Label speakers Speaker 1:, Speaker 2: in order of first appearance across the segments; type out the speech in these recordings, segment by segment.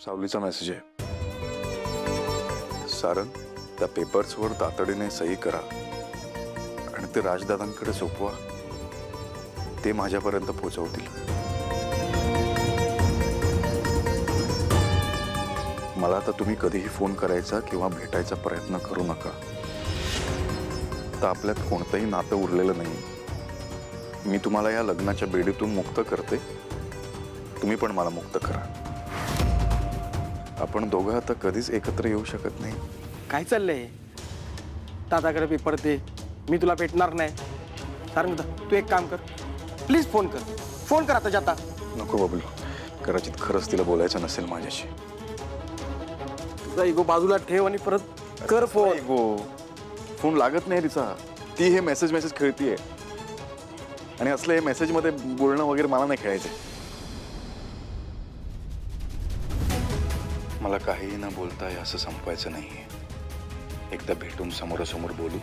Speaker 1: सावलीचा मेसेज आहे. सारंग, त्या पेपर्सवर तातडीने सही करा आणि ते राजदादांकडे सोपवा. ते माझ्यापर्यंत पोहोचवतील. मला आता तुम्ही कधीही फोन करायचा किंवा भेटायचा प्रयत्न करू नका. आता आपल्यात कोणतंही नातं उरलेलं नाही. मी तुम्हाला या लग्नाच्या बेडीतून मुक्त करते. तुम्ही पण मला मुक्त करा. आपण दोघं आता कधीच एकत्र येऊ शकत नाही.
Speaker 2: काय चाललंय? दादाकडे पेपर दे, मी तुला भेटणार नाही. सारंग तू एक काम कर, प्लीज फोन कर आता जाता.
Speaker 1: नको बबलू, कदाचित खरंच तिला बोलायचं नसेल माझ्याशी.
Speaker 2: तुझा इगो बाजूला ठेव आणि परत कर फोन.
Speaker 1: फोन लागत नाही तिचा. ती हे मेसेज खेळतीये आणि असलं हे मेसेजमध्ये बोलणं वगैरे मला नाही खेळायचं. मला काहीही न बोलता हे असं संपवायचं नाहीये. एकदा भेटून समोरासमोर बोलू.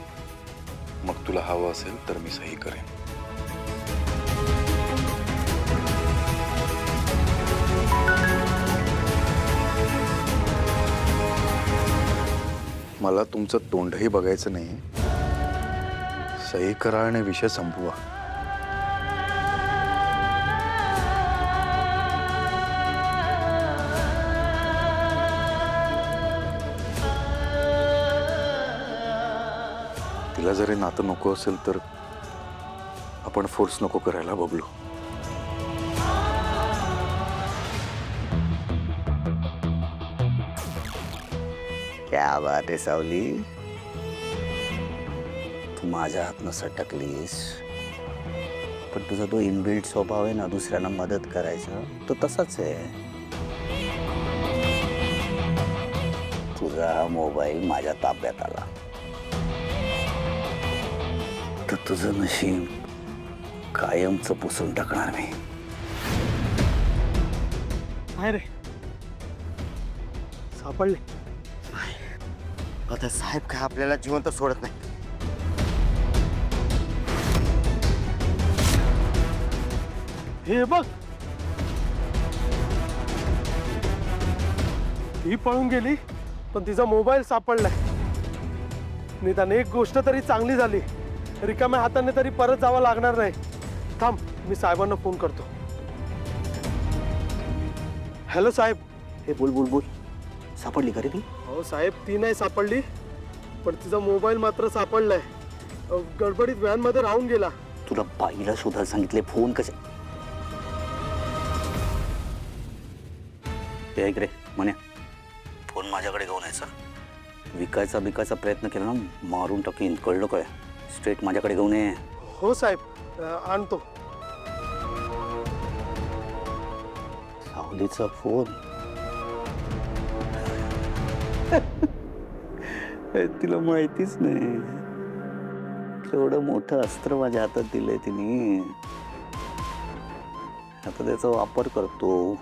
Speaker 1: मग तुला हवं असेल तर मी सही करेन. मला तुमचं तोंडही बघायचं नाही. सही करा आणि विषय संपवा. तिला जरी नातं नको असेल तर आपण फोर्स नको करायला बबलू.
Speaker 3: क्या बात आहे सावली, तू माझ्या हातनं सटकलीस. पण तुझा तो इनबिल्ट स्वभाव आहे ना दुसऱ्यांना मदत करायचा, तो तसाच आहे. तुझा मोबाईल माझ्या ताब्यात आला तर तुझं नशीब कायमचं पुसून टाकणार मी.
Speaker 2: काय रे, सापडले?
Speaker 4: आता साहेब काय आपल्याला जिवंत सोडत नाही.
Speaker 2: हे बघ, ती पळून गेली पण तिचा मोबाईल सापडलाय. निदान एक गोष्ट तरी चांगली झाली, रिकाम्या हाताने तरी परत जावं लागणार नाही. थांब, मी साहेबांना फोन करतो. हॅलो साहेब.
Speaker 3: हे बोल बोल बोल, सापडली का रे ती?
Speaker 2: हो साहेब, ती नाही सापडली पण तिचा मोबाईल मात्र सापडलाय. गडबडीत व्हॅन मध्ये राहून गेला.
Speaker 3: तुला बाईला शोधायला सांगितले, फोन कसे? ते ऐक रे म्हणे, फोन माझ्याकडे घेऊन यायचा. विकायचा प्रयत्न केला ना मारून टाकीन, कळलं काय? स्ट्रेट माझ्याकडे घेऊन ये.
Speaker 2: हो साहेब, आणतो.
Speaker 3: सावलीचा फोन तिला माहितीच नाही केवढं मोठं अस्त्र माझ्या हातात दिलंय तिने. आता त्याचा वापर करतो.